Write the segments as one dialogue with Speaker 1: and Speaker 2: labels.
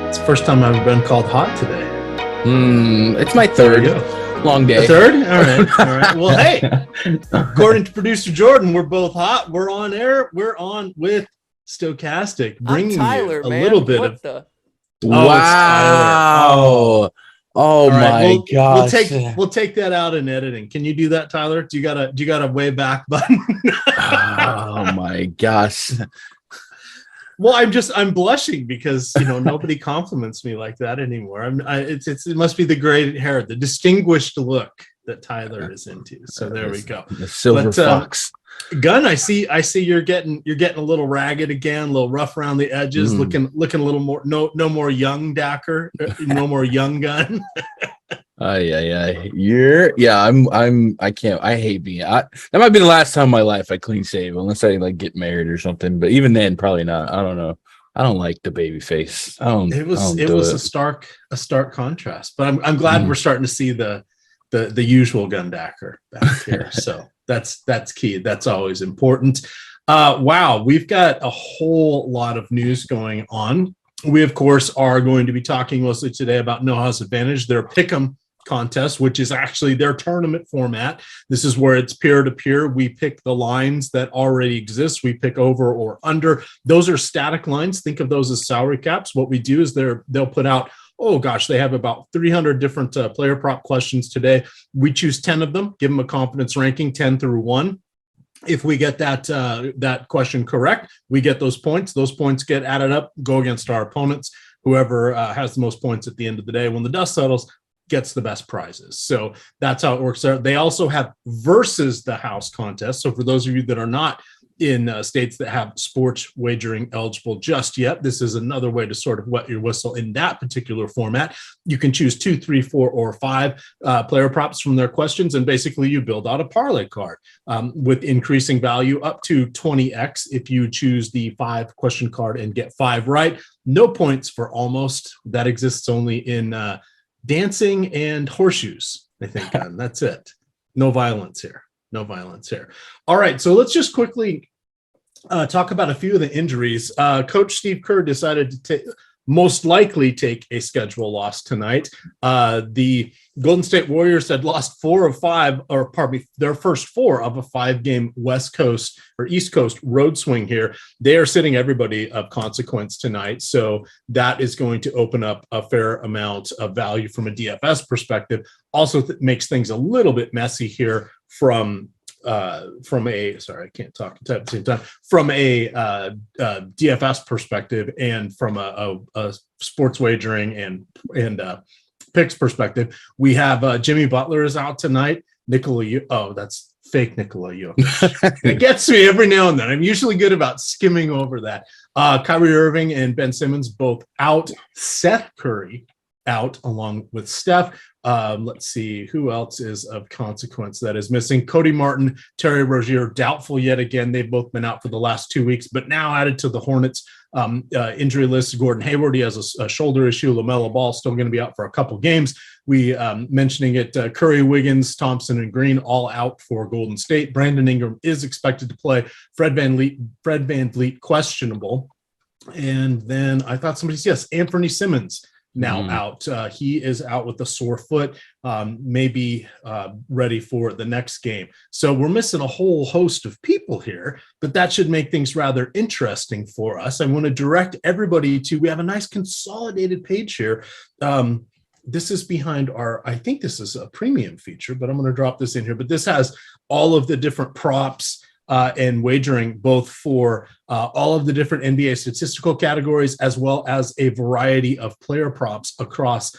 Speaker 1: It's the first time I've been called hot today.
Speaker 2: It's my third long day.
Speaker 1: The third? All right. All right. Well, hey, according to producer Jordan, we're both hot. We're on air. We're on with Stokastic, bringing
Speaker 3: Tyler,
Speaker 1: you a
Speaker 3: man.
Speaker 1: little bit
Speaker 3: what
Speaker 1: of.
Speaker 3: The?
Speaker 2: Wow. Oh my gosh.
Speaker 1: We'll take that out in editing. Can you do that, Tyler? Do you got a way back button?
Speaker 2: Oh my gosh.
Speaker 1: Well, I'm blushing because nobody compliments me like that anymore. It must be the gray hair, the distinguished look that Tyler is into. So there we go.
Speaker 2: The silver fox.
Speaker 1: Gun, I see you're getting a little ragged again, a little rough around the edges, looking a little more no more young Dacker, no more young Gun.
Speaker 2: I can't. I hate being. That might be the last time in my life I clean shave, unless I get married or something. But even then, probably not. I don't know. I don't like the baby face.
Speaker 1: It was a stark contrast. But I'm glad we're starting to see the usual Gundacker back here. So that's key. That's always important. Wow, we've got a whole lot of news going on. We of course are going to be talking mostly today about No House Advantage, their pick'em contest, which is actually their tournament format. This is where it's peer-to-peer. We pick the lines that already exist. We pick over or under. Those are static lines. Think of those as salary caps. What we do is they'll put out, oh gosh, they have about 300 different player prop questions today. We choose 10 of them, give them a confidence ranking, 10 through 1. If we get that question correct, we get those points. Those points get added up, go against our opponents. Whoever has the most points at the end of the day, when the dust settles, gets the best prizes. So that's how it works there. They also have versus the house contest. So for those of you that are not in states that have sports wagering eligible just yet, this is another way to sort of wet your whistle in that particular format. You can choose 2, 3, 4, or 5 player props from their questions, and basically you build out a parlay card with increasing value up to 20x if you choose the 5 question card and get 5 right. No points for almost. That exists only in dancing and horseshoes, I think. That's it. No violence here. No violence here. All right, so let's just quickly talk about a few of the injuries. Coach Steve Kerr decided to most likely take a schedule loss tonight. The Golden State Warriors had lost 4 of 5, or pardon me, their first 4 of a 5-game West Coast or East Coast road swing here. They are sitting everybody of consequence tonight. So that is going to open up a fair amount of value from a DFS perspective. Also makes things a little bit messy here from a sorry, I can't talk and type at the same time, from a DFS perspective and from a sports wagering and picks perspective. We have Jimmy Butler is out tonight. That's fake Nikola Jokic. It gets me every now and then. I'm usually good about skimming over that. Kyrie Irving and Ben Simmons both out. Seth Curry out along with Steph. Let's see who else is of consequence that is missing. Cody Martin, Terry Rozier, doubtful yet again. They've both been out for the last 2 weeks, but now added to the Hornets injury list. Gordon Hayward, he has a shoulder issue. LaMelo Ball still going to be out for a couple games. We mentioning it, Curry, Wiggins, Thompson, and Green all out for Golden State. Brandon Ingram is expected to play. Fred VanVleet questionable. And then I thought Anthony Simmons now out. He is out with a sore foot, maybe ready for the next game. So we're missing a whole host of people here, but that should make things rather interesting for us. I want to direct everybody we have a nice consolidated page here. This is behind I think this is a premium feature, but I'm going to drop this in here. But this has all of the different props and wagering, both for all of the different NBA statistical categories, as well as a variety of player props across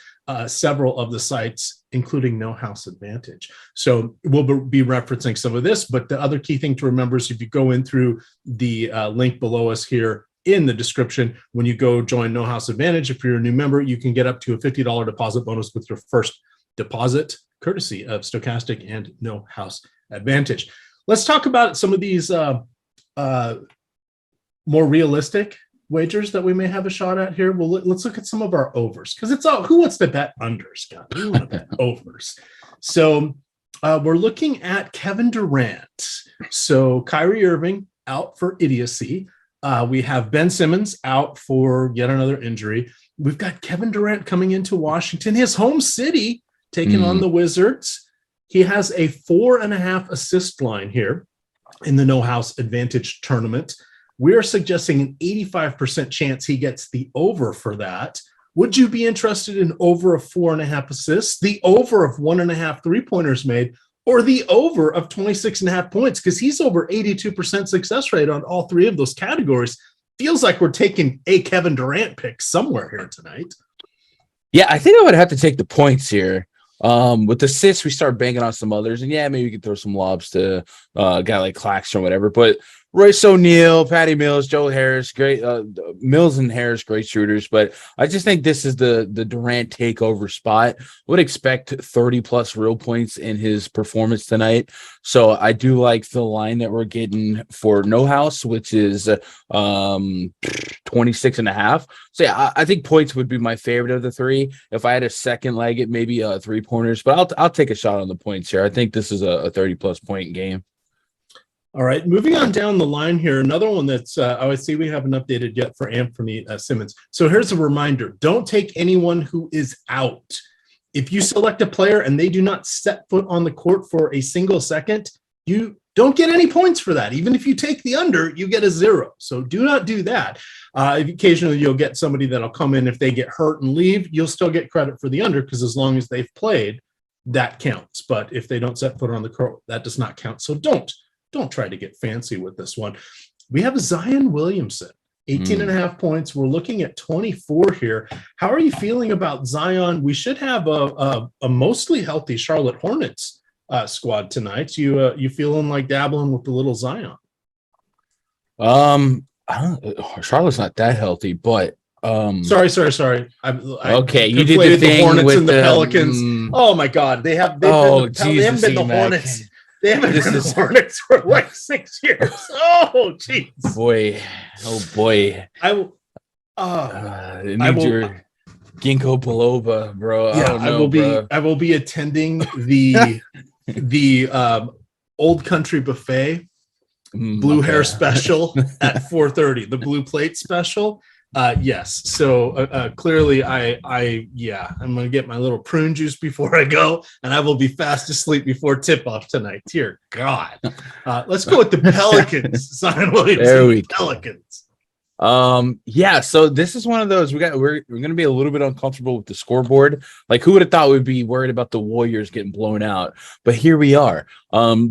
Speaker 1: several of the sites, including No House Advantage. So we'll be referencing some of this, but the other key thing to remember is if you go in through the link below us here in the description, when you go join No House Advantage, if you're a new member, you can get up to a $50 deposit bonus with your first deposit, courtesy of Stokastic and No House Advantage. Let's talk about some of these more realistic wagers that we may have a shot at here. Well, let's look at some of our overs, because it's all, who wants to bet unders, Scott? We want to bet overs. So we're looking at Kevin Durant. So Kyrie Irving out for idiocy. We have Ben Simmons out for yet another injury. We've got Kevin Durant coming into Washington, his home city, taking on the Wizards. He has a 4.5 assist line here in the No House Advantage tournament. We're suggesting an 85% chance he gets the over for that. Would you be interested in over of 4.5 assists, the over of 1.5 3-pointers made, or the over of 26.5 points? Because he's over 82% success rate on all three of those categories. Feels like we're taking a Kevin Durant pick somewhere here tonight.
Speaker 2: Yeah, I think I would have to take the points here. With assists, we start banging on some others, and maybe we could throw some lobs to a guy like Claxton or whatever. But Royce O'Neal, Patty Mills, Joe Harris, great Mills and Harris, great shooters. But I just think this is the Durant takeover spot. Would expect 30 plus real points in his performance tonight. So I do like the line that we're getting for No House, which is 26.5. So yeah, I think points would be my favorite of the three. If I had a second leg, it maybe 3-pointers, but I'll take a shot on the points here. I think this is a 30 plus point game.
Speaker 1: All right, moving on down the line here, another one that's I would see we haven't updated yet for Anthony Simmons. So here's a reminder: don't take anyone who is out. If you select a player and they do not set foot on the court for a single second, you don't get any points for that. Even if you take the under, you get a 0. So do not do that. Occasionally, you'll get somebody that'll come in. If they get hurt and leave, you'll still get credit for the under, because as long as they've played, that counts. But if they don't set foot on the court, that does not count. So don't try to get fancy with this one. We have Zion Williamson, 18.5 points. We're looking at 24 here. How are you feeling about Zion? We should have a mostly healthy Charlotte Hornets squad tonight. You feeling like dabbling with the little Zion?
Speaker 2: Charlotte's not that healthy, but
Speaker 1: sorry.
Speaker 2: Okay, you did the thing
Speaker 1: Hornets
Speaker 2: with
Speaker 1: and the Pelicans. Oh my God, they haven't been the Hornets. They haven't been the Hornets for like 6 years. Oh, jeez.
Speaker 2: Boy. I will your ginkgo biloba, bro.
Speaker 1: Yeah, I will be attending the Old Country Buffet blue hair special at 4:30. The blue plate special. Yes. So clearly I'm going to get my little prune juice before I go, and I will be fast asleep before tip off tonight. Dear God. Let's go with the Pelicans. Zion Williamson, Pelicans.
Speaker 2: So this is one of those we're going to be a little bit uncomfortable with the scoreboard. Like, who would have thought we'd be worried about the Warriors getting blown out? But here we are.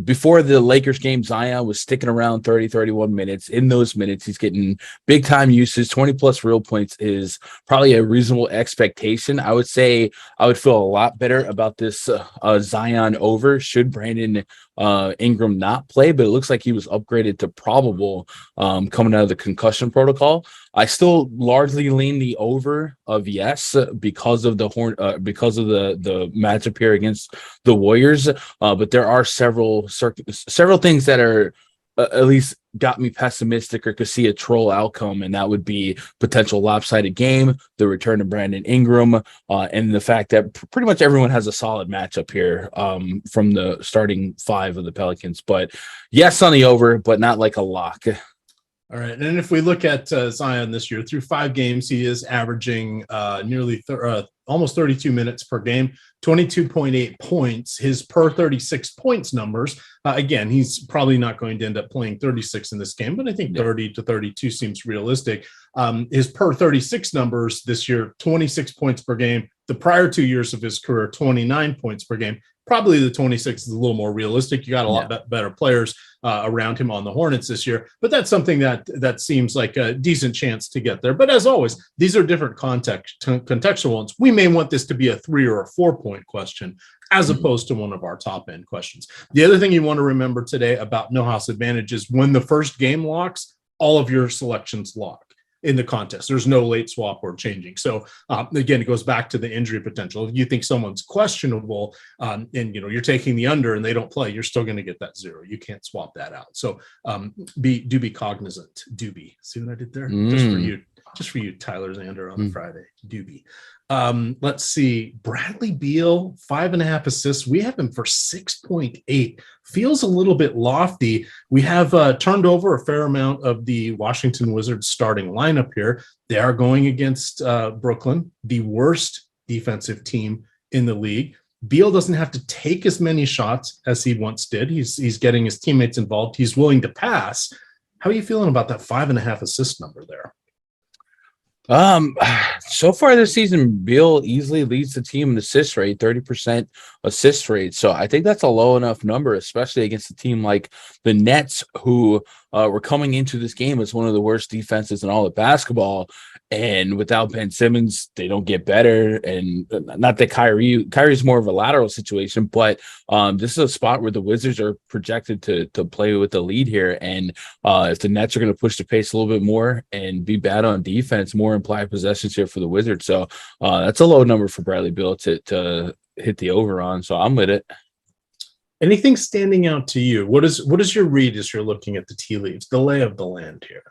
Speaker 2: Before the Lakers game, Zion was sticking around 30-31 minutes. In those minutes, he's getting big time usage. 20 plus real points is probably a reasonable expectation. I would say I would feel a lot better about this Zion over should Brandon Ingram not play, but it looks like he was upgraded to probable coming out of the concussion protocol. I still largely lean the over of yes because of the matchup here against the Warriors, but there are several things that are at least got me pessimistic or could see a troll outcome, and that would be potential lopsided game, the return of Brandon Ingram, and the fact that pretty much everyone has a solid matchup here from the starting 5 of the Pelicans. But yes on the over, but not like a lock.
Speaker 1: All right, and if we look at Zion this year, through 5 games, he is averaging almost 32 minutes per game, 22.8 points. His per 36 points numbers, again, he's probably not going to end up playing 36 in this game, but I think 30 to 32 seems realistic. His per 36 numbers this year, 26 points per game. The prior 2 years of his career, 29 points per game. Probably the 26 is a little more realistic. You got a lot better players around him on the Hornets this year, but that's something that seems like a decent chance to get there. But as always, these are different contextual ones. We may want this to be a 3 or a 4 point question as opposed to one of our top end questions. The other thing you want to remember today about No House Advantage is when the first game locks, all of your selections lock in the contest. There's no late swap or changing. So again, it goes back to the injury potential. If you think someone's questionable and you're taking the under and they don't play, you're still going to get that 0. You can't swap that out. So be cognizant. See what I did there? Just for you just for you, Tyler Xander on the Friday doobie. Let's see. Bradley Beal, 5.5 assists. We have him for 6.8. Feels a little bit lofty. We have turned over a fair amount of the Washington Wizards starting lineup here. They are going against Brooklyn, the worst defensive team in the league. Beal doesn't have to take as many shots as he once did. He's getting his teammates involved. He's willing to pass. How are you feeling about that 5.5 assist number there?
Speaker 2: So far this season, Beal easily leads the team in assist rate, 30% assist rate. So I think that's a low enough number, especially against a team like the Nets, who were coming into this game as one of the worst defenses in all of basketball. And without Ben Simmons, they don't get better. And not that Kyrie's more of a lateral situation, but this is a spot where the Wizards are projected to play with the lead here. And if the Nets are going to push the pace a little bit more and be bad on defense, more implied possessions here for the Wizards. So that's a low number for Bradley Beal to hit the over on. So I'm with it.
Speaker 1: Anything standing out to you? What is your read as you're looking at the tea leaves, the lay of the land here?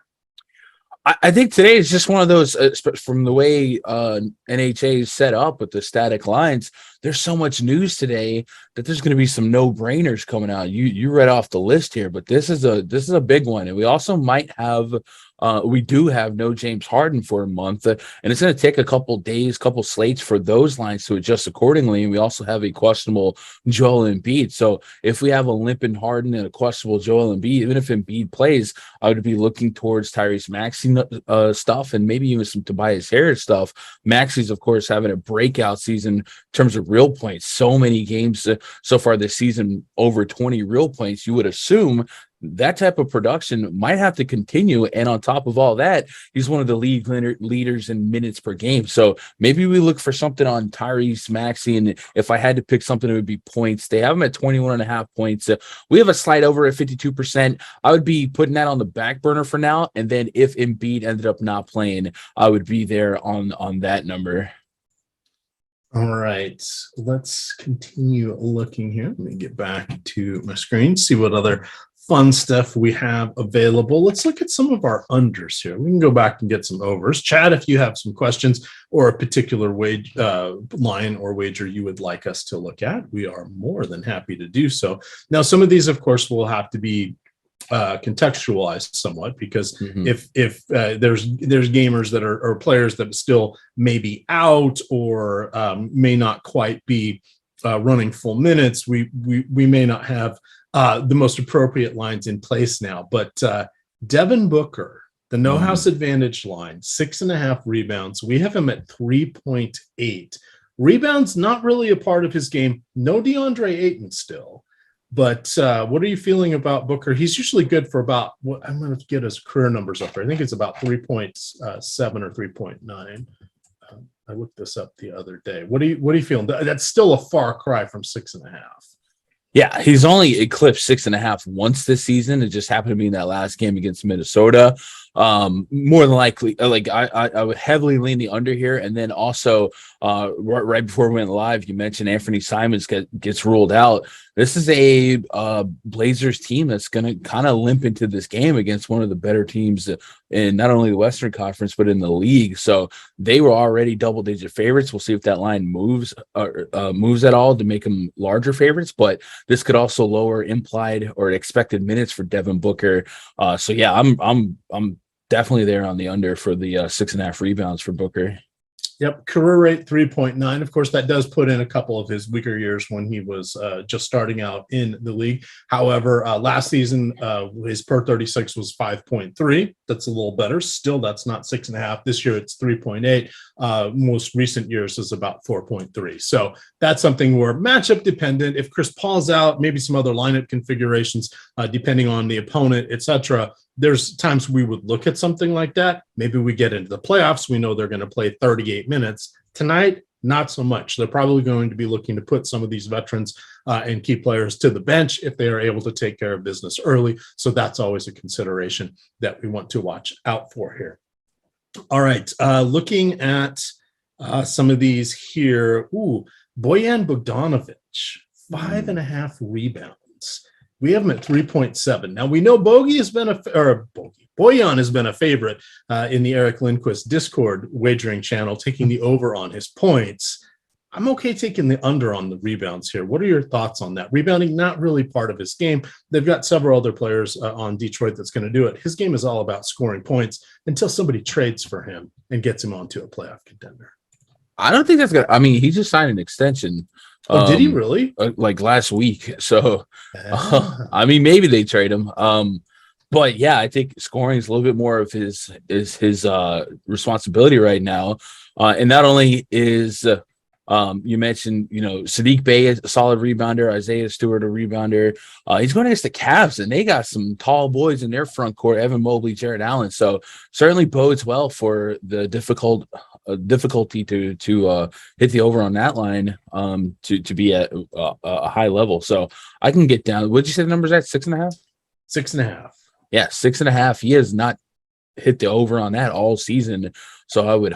Speaker 2: I think today is just one of those, from the way NHA is set up with the static lines. There's so much news today that there's going to be some no-brainers coming out. You read off the list here, but this is a big one, and we also might have. We do have no James Harden for a month, and it's going to take a couple days, couple slates for those lines to adjust accordingly. And we also have a questionable Joel Embiid. So if we have a limping Harden and a questionable Joel Embiid, even if Embiid plays, I would be looking towards Tyrese Maxey stuff and maybe even some Tobias Harris stuff. Maxey's, of course, having a breakout season in terms of real points. So many games so far this season, over 20 real points. You would assume that type of production might have to continue. And on top of all that, he's one of the league leaders in minutes per game. So maybe we look for something on Tyrese Maxey. And if I had to pick something, it would be points. They have him at 21.5 points. We have a slide over at 52%. I would be putting that on the back burner for now. And then if Embiid ended up not playing, I would be there on that number.
Speaker 1: All right, let's continue looking here. Let me get back to my screen, see what other fun stuff we have available. Let's look at some of our unders here. We can go back and get some overs. Chad, if you have some questions or a particular line or wager you would like us to look at, we are more than happy to do so. Now, some of these, of course, will have to be contextualized somewhat, because if there's gamers that are, or players that still may be out or may not quite be running full minutes, we may not have the most appropriate lines in place now. But Devin Booker, the no house advantage line, 6.5 rebounds. We have him at 3.8 rebounds. Not really a part of his game. No DeAndre Ayton still. But what are you feeling about Booker? He's usually good for about, what I'm going to get his career numbers up there. I think it's about 3.7 or 3.9. I looked this up the other day. What are you feeling? That's still a far cry from 6.5.
Speaker 2: Yeah, he's only eclipsed 6.5 once this season. It just happened to be in that last game against Minnesota. More than likely, like I would heavily lean the under here. And then also right before we went live, you mentioned Anthony Simons gets ruled out. This is a Blazers team that's going to kind of limp into this game against one of the better teams in not only the Western Conference, but in the league. So they were already double-digit favorites. We'll see if that line moves at all to make them larger favorites. But this could also lower implied or expected minutes for Devin Booker. So yeah, I'm definitely there on the under for the 6.5 rebounds for Booker.
Speaker 1: Yep, career rate 3.9. Of course, that does put in a couple of his weaker years when he was just starting out in the league. However, last season, his per 36 was 5.3. That's a little better. Still, that's not 6.5. This year, it's 3.8. Most recent years is about 4.3. So that's something where matchup dependent. If Chris Paul's out, maybe some other lineup configurations, depending on the opponent, etc. There's times we would look at something like that. Maybe we get into the playoffs. We know they're going to play 38 minutes. Tonight, not so much. They're probably going to be looking to put some of these veterans and key players to the bench if they are able to take care of business early. So that's always a consideration that we want to watch out for here. All right. Looking at some of these here. Bojan Bogdanovic, 5.5 rebounds. We have him at 3.7. Now we know Bojan has been a favorite in the Eric Lindquist Discord wagering channel, taking the over on his points. I'm okay taking the under on the rebounds here. What are your thoughts on that? Rebounding, not really part of his game. They've got several other players on Detroit that's going to do it. His game is all about scoring points until somebody trades for him and gets him onto a playoff contender.
Speaker 2: I don't think that's good. I mean, he just signed an extension.
Speaker 1: Oh, did he really?
Speaker 2: Like last week. So, I mean, maybe they trade him. But yeah, I think scoring is a little bit more of his responsibility right now. And not only is you mentioned, Sadiq Bey is a solid rebounder, Isaiah Stewart a rebounder. He's going against the Cavs, and they got some tall boys in their front court, Evan Mobley, Jared Allen. So certainly bodes well for the difficulty to hit the over on that line to be at a high level. So I can get down. What'd you say the numbers at? 6.5?
Speaker 1: 6.5.
Speaker 2: Yeah, 6.5. He has not hit the over on that all season. So I would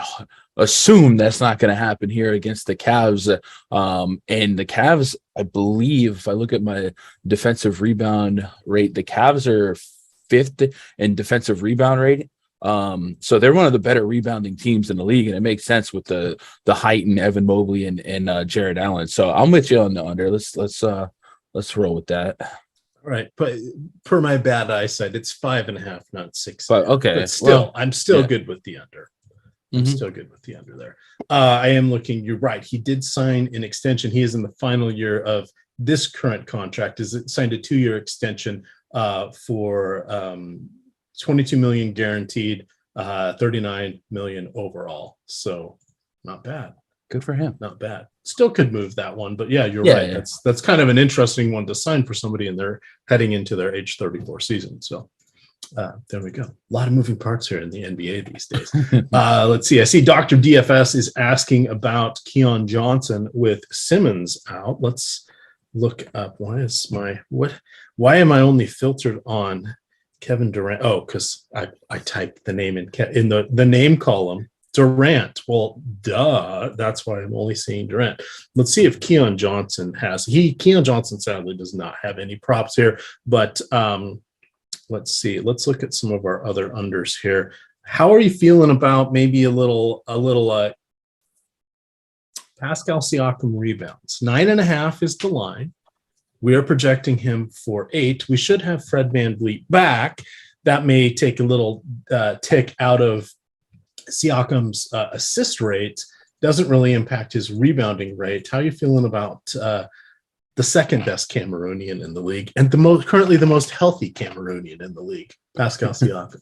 Speaker 2: assume that's not going to happen here against the Cavs. And the Cavs, I believe, if I look at my defensive rebound rate, the Cavs are 5th in defensive rebound rate. So they're one of the better rebounding teams in the league, and it makes sense with the height in Evan Mobley and Jared Allen. So I'm with you on the under. Let's roll with that.
Speaker 1: All right, but per my bad eyesight, it's 5.5, not 6.
Speaker 2: But okay,
Speaker 1: but still, I'm still good with the under. I'm still good with the under there. I am looking. You're right. He did sign an extension. He is in the final year of this current contract. Is it signed a 2-year extension for 22 million guaranteed, 39 million overall. So not bad.
Speaker 2: Good for him.
Speaker 1: Not bad. Still could move that one, but yeah, you're right. Yeah. That's kind of an interesting one to sign for somebody, and they're heading into their age 34 season. So there we go. A lot of moving parts here in the NBA these days. Let's see. I see Dr. DFS is asking about Keon Johnson with Simmons out. Let's look up. Why am I only filtered on Kevin Durant? Oh, because I typed the name in the name column. Durant. Well, duh. That's why I'm only seeing Durant. Let's see if Keon Johnson has. Keon Johnson sadly does not have any props here, but let's see. Let's look at some of our other unders here. How are you feeling about maybe a little Pascal Siakam rebounds? 9.5 is the line. We are projecting him for 8. We should have Fred VanVleet back. That may take a little tick out of Siakam's assist rate. Doesn't really impact his rebounding rate. How are you feeling about the second best Cameroonian in the league and currently the most healthy Cameroonian in the league, Pascal Siakam?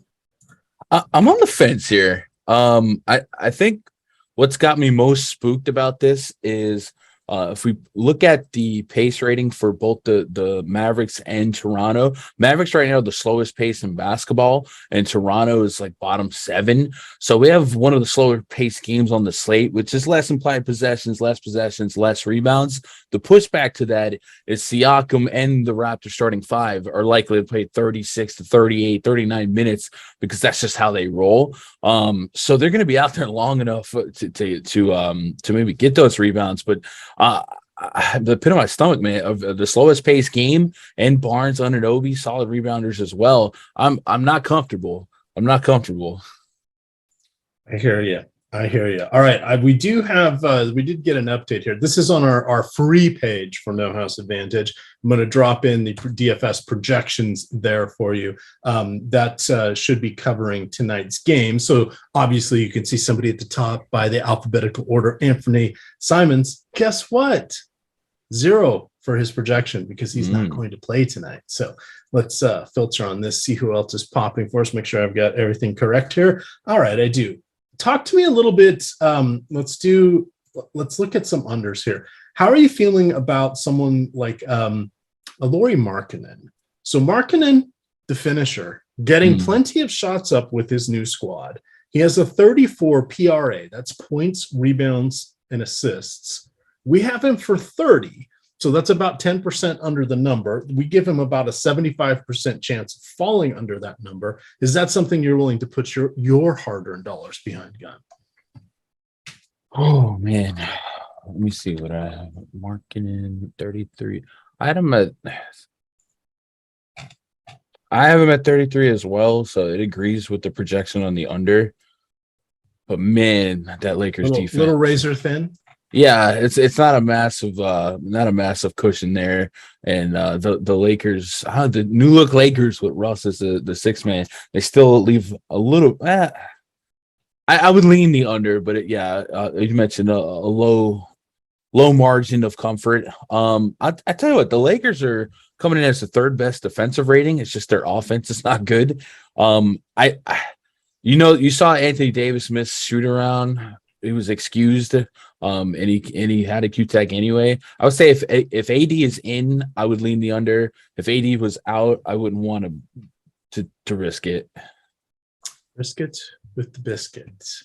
Speaker 2: I'm on the fence here. I think what's got me most spooked about this is if we look at the pace rating for both the Mavericks and Toronto, Mavericks right now are the slowest pace in basketball, and Toronto is like bottom 7. So we have one of the slower pace games on the slate, which is less implied possessions, less rebounds. The pushback to that is Siakam and the Raptors starting 5 are likely to play 36 to 38, 39 minutes because that's just how they roll. So they're going to be out there long enough to maybe get those rebounds, but the pit of my stomach, man, of the slowest pace game, and Barnes, Anunoby, solid rebounders as well. I'm not comfortable.
Speaker 1: I hear you. All right. We did get an update here. This is on our free page for No House Advantage. I'm going to drop in the DFS projections there for you. That should be covering tonight's game. So obviously you can see somebody at the top by the alphabetical order, Anthony Simons. Guess what? 0 for his projection because he's not going to play tonight. So let's filter on this, see who else is popping for us, make sure I've got everything correct here. All right, I do. Talk to me a little bit. Let's look at some unders here. How are you feeling about someone like a Lauri Markkanen? So Markkanen, the finisher, getting plenty of shots up with his new squad. He has a 34 PRA. That's points, rebounds, and assists. We have him for 30. So that's about 10% under the number. We give him about a 75% chance of falling under that number. Is that something you're willing to put your hard-earned dollars behind, Gun?
Speaker 2: Oh, man. Let me see what I have. Markkanen, 33. I had him at I have him at 33 as well, so it agrees with the projection on the under. But man, that Lakers defense,
Speaker 1: little razor thin.
Speaker 2: Yeah, it's not a massive cushion there, and the Lakers, the new look Lakers with Russ as the sixth man, they still leave a little. I would lean the under, but you mentioned a low margin of comfort. I tell you what, the Lakers are coming in as the third best defensive rating. It's just their offense is not good. You saw Anthony Davis miss shoot around. He was excused, and he had a Q-tag anyway. I would say if AD is in, I would lean the under. If AD was out, I wouldn't want to risk it.
Speaker 1: Risk it with the biscuits.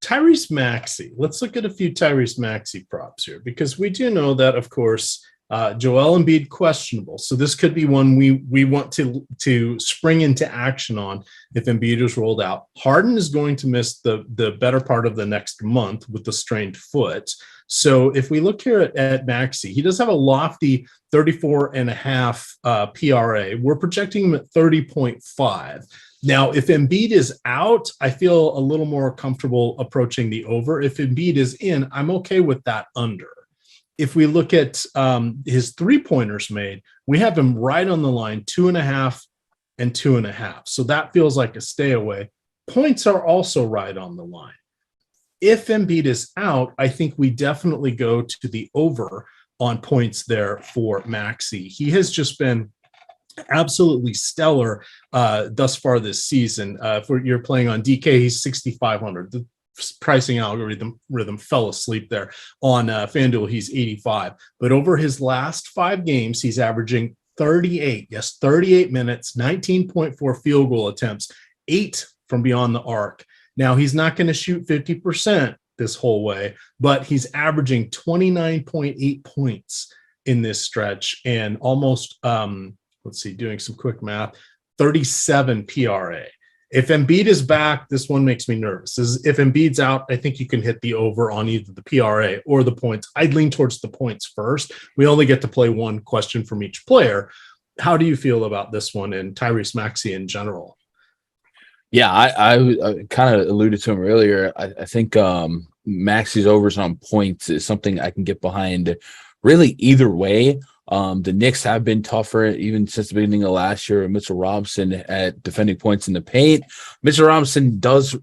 Speaker 1: Tyrese Maxey. Let's look at a few Tyrese Maxey props here, because we do know that, of course, Joel Embiid questionable. So this could be one we want to spring into action on if Embiid is rolled out. Harden is going to miss the better part of the next month with the strained foot. So if we look here at Maxey, he does have a lofty 34.5 PRA. We're projecting him at 30.5. Now, if Embiid is out, I feel a little more comfortable approaching the over. If Embiid is in, I'm okay with that under. If we look at his three-pointers made, we have him right on the line, 2.5 and 2.5. So that feels like a stay away. Points are also right on the line. If Embiid is out, I think we definitely go to the over on points there for Maxey. He has just been absolutely stellar thus far this season. If you're playing on DK, he's 6,500. The pricing algorithm fell asleep there. On FanDuel, he's 85. But over his last 5 games, he's averaging 38 minutes, 19.4 field goal attempts, 8 from beyond the arc. Now, he's not going to shoot 50% this whole way, but he's averaging 29.8 points in this stretch and almost, doing some quick math, 37 PRA. If Embiid is back, this one makes me nervous. If Embiid's out, I think you can hit the over on either the PRA or the points. I'd lean towards the points first. We only get to play one question from each player. How do you feel about this one and Tyrese Maxey in general?
Speaker 2: Yeah, I kind of alluded to him earlier. I think Maxey's overs on points is something I can get behind really either way. The Knicks have been tougher even since the beginning of last year. Mitchell Robinson at defending points in the paint. Mitchell Robinson does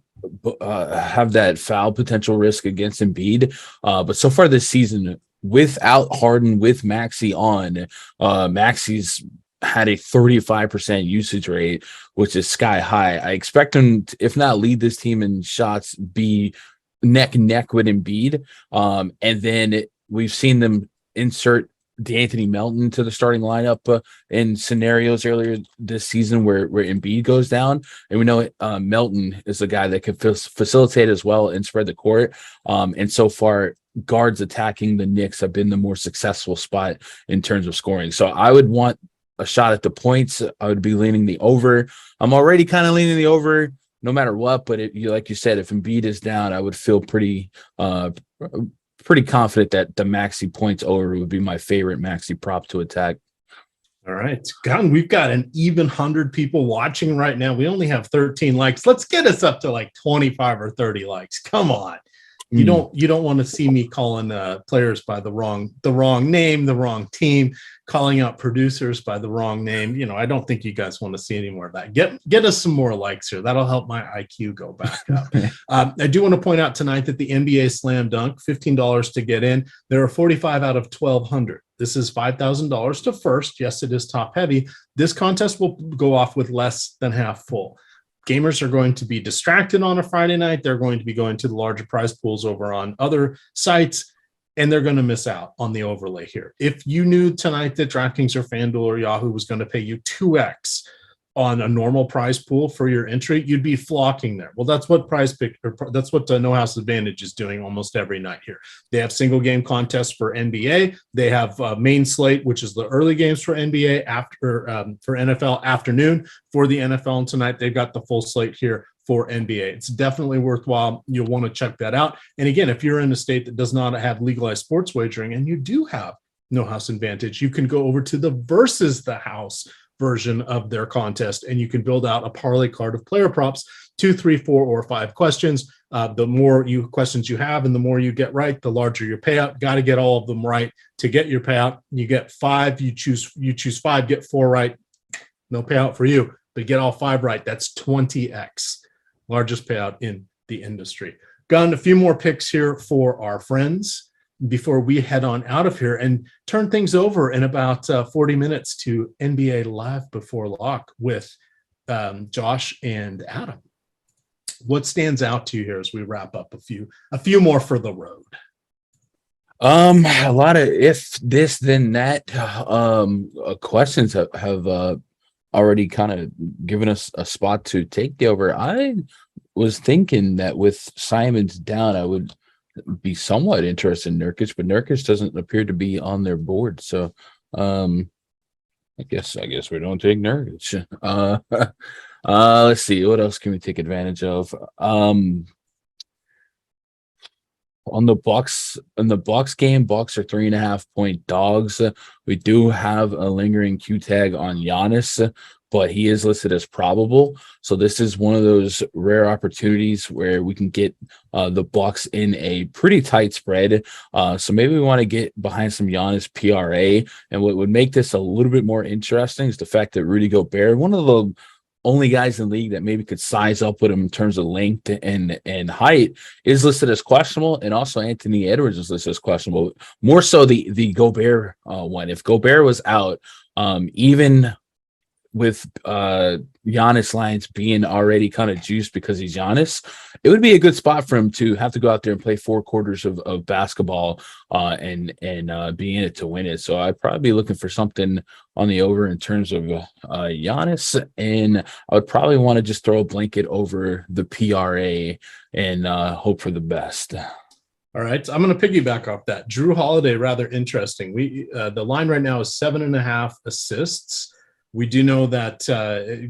Speaker 2: have that foul potential risk against Embiid. But so far this season, without Harden, with Maxey on, Maxey's had a 35% usage rate, which is sky high. I expect him to, if not lead this team in shots, be neck and neck with Embiid. And then we've seen them insert DeAnthony Melton to the starting lineup in scenarios earlier this season where Embiid goes down. And we know Melton is a guy that can facilitate as well and spread the court. And so far, guards attacking the Knicks have been the more successful spot in terms of scoring. So I would want a shot at the points. I would be leaning the over. I'm already kind of leaning the over no matter what, but like you said, if Embiid is down, I would feel pretty confident that the Maxey points over would be my favorite Maxey prop to attack.
Speaker 1: All right. Gun, we've got an even 100 people watching right now. We only have 13 likes. Let's get us up to like 25 or 30 likes. Come on. You don't want to see me calling players by the wrong name, the wrong team, calling out producers by the wrong name. I don't think you guys want to see any more of that. Get us some more likes here. That'll help my IQ go back up. I do want to point out tonight that the NBA Slam Dunk, $15 to get in. There are 45 out of 1,200. This is $5,000 to first. Yes, it is top heavy. This contest will go off with less than half full. Gamers are going to be distracted on a Friday night. They're going to be going to the larger prize pools over on other sites, and they're going to miss out on the overlay here. If you knew tonight that DraftKings or FanDuel or Yahoo was going to pay you 2x on a normal prize pool for your entry, you'd be flocking there. Well, that's what that's what No House Advantage is doing almost every night here. They have single game contests for NBA. They have main slate, which is the early games for NBA, for NFL afternoon for the NFL. And tonight they've got the full slate here for NBA. It's definitely worthwhile. You'll want to check that out. And again, if you're in a state that does not have legalized sports wagering and you do have No House Advantage, you can go over to the Versus the House version of their contest, and you can build out a parlay card of player props, 2, 3, 4, or 5 questions. The more questions you have and the more you get right, the larger your payout. Got to get all of them right to get your payout. You get 5, you choose 5, get 4 right. No payout for you, but get all 5 right. That's 20x, largest payout in the industry. Gun, a few more picks here for our friends before we head on out of here and turn things over in about 40 minutes to NBA Live Before Lock with Josh and Adam. What stands out to you here as we wrap up? A few more for the road.
Speaker 2: A lot of if this then that questions have already kind of given us a spot to take the over. I was thinking that with Simons down, I would be somewhat interested in Nurkic, but Nurkic doesn't appear to be on their board. So I guess we don't take Nurkic. Let's see, what else can we take advantage of? On the Bucks game, Bucks are 3.5-point dogs. We do have a lingering Q tag on Giannis, but he is listed as probable. So this is one of those rare opportunities where we can get the Bucks in a pretty tight spread. So maybe we want to get behind some Giannis PRA. And what would make this a little bit more interesting is the fact that Rudy Gobert, one of the only guys in the league that maybe could size up with him in terms of length and height, is listed as questionable, and also Anthony Edwards is listed as questionable. More so the Gobert one. If Gobert was out, even with Giannis lines being already kind of juiced because he's Giannis, it would be a good spot for him to have to go out there and play 4 quarters of basketball and be in it to win it. So I'd probably be looking for something on the over in terms of Giannis, and I would probably want to just throw a blanket over the PRA and hope for the best.
Speaker 1: All right, I'm going to piggyback off that. Jrue Holiday, rather interesting. The line right now is 7.5 assists. We do know that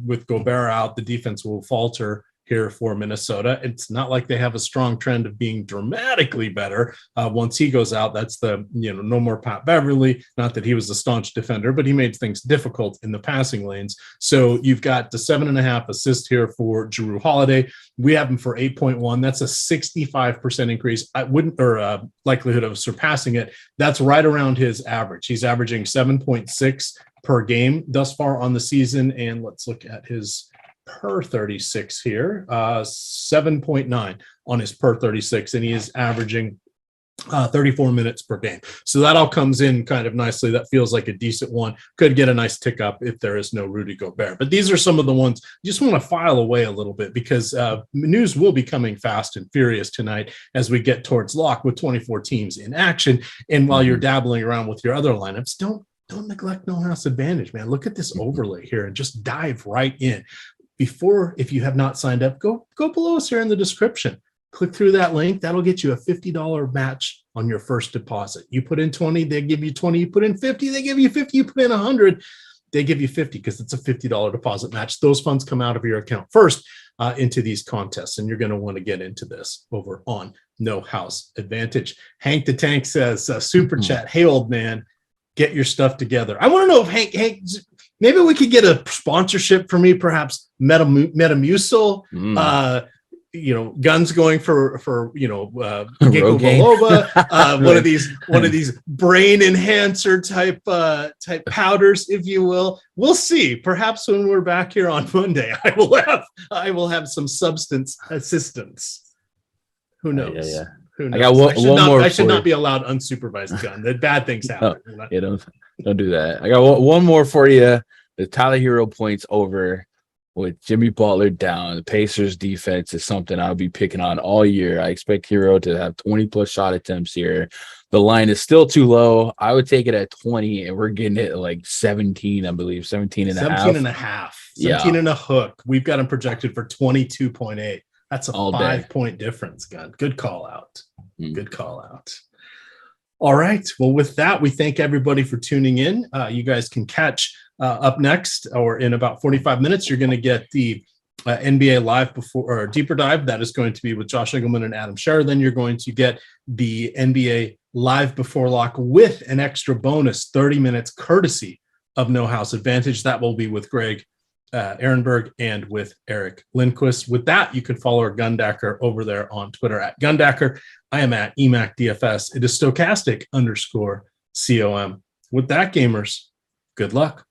Speaker 1: with Gobert out, the defense will falter here for Minnesota. It's not like they have a strong trend of being dramatically better. Once he goes out, that's the, no more Pat Beverly. Not that he was a staunch defender, but he made things difficult in the passing lanes. So you've got the 7.5 assists here for Jrue Holiday. We have him for 8.1. That's a 65% increase. I wouldn't, or likelihood of surpassing it. That's right around his average. He's averaging 7.6 per game thus far on the season. And let's look at his per 36 here, 7.9 on his per 36, and he is averaging 34 minutes per game. So that all comes in kind of nicely. That feels like a decent one. Could get a nice tick up if there is no Rudy Gobert. But these are some of the ones you just want to file away a little bit, because news will be coming fast and furious tonight as we get towards lock with 24 teams in action. And while you're dabbling around with your other lineups, don't neglect No House Advantage, man. Look at this overlay here and just dive right in. Before, if you have not signed up, go below us here in the description. Click through that link. That'll get you a $50 match on your first deposit. You put in 20, they give you 20. You put in 50, they give you 50. You put in 100, they give you 50, because it's a $50 deposit match. Those funds come out of your account first into these contests, and you're going to want to get into this over on No House Advantage. Hank the Tank says, super chat, hey, old man, get your stuff together. I want to know if Hank, maybe we could get a sponsorship for me, perhaps Metamucil, Guns going for Ginkgo biloba, one of these brain enhancer type powders, if you will. We'll see. Perhaps when we're back here on Monday, I will have some substance assistance. Who knows?
Speaker 2: Yeah.
Speaker 1: Who knows?
Speaker 2: I got one more.
Speaker 1: I should not be allowed unsupervised gun. That bad things happen.
Speaker 2: No, don't do that. I got one more for you. The Tyler Hero points over with Jimmy Butler down. The Pacers defense is something I'll be picking on all year. I expect Hero to have 20 plus shot attempts here. The line is still too low. I would take it at 20, and we're getting it at like 17, I believe, 17 and a half.
Speaker 1: 17 and a half. 17 and a hook. We've got him projected for 22.8. That's a 5-point difference, gun. Good call out. Good call out. All right. Well, with that, we thank everybody for tuning in. You guys can catch up next, or in about 45 minutes, you're going to get the NBA Live Before or Deeper Dive. That is going to be with Josh Engelman and Adam Scherer. Then you're going to get the NBA Live Before Lock with an extra bonus 30 minutes courtesy of No House Advantage. That will be with Greg Ehrenberg and with Eric Lindquist. With that, you can follow our Gundacker over there on Twitter at Gundacker. I am at EMac DFS. It is Stokastic _COM. With that, gamers, good luck.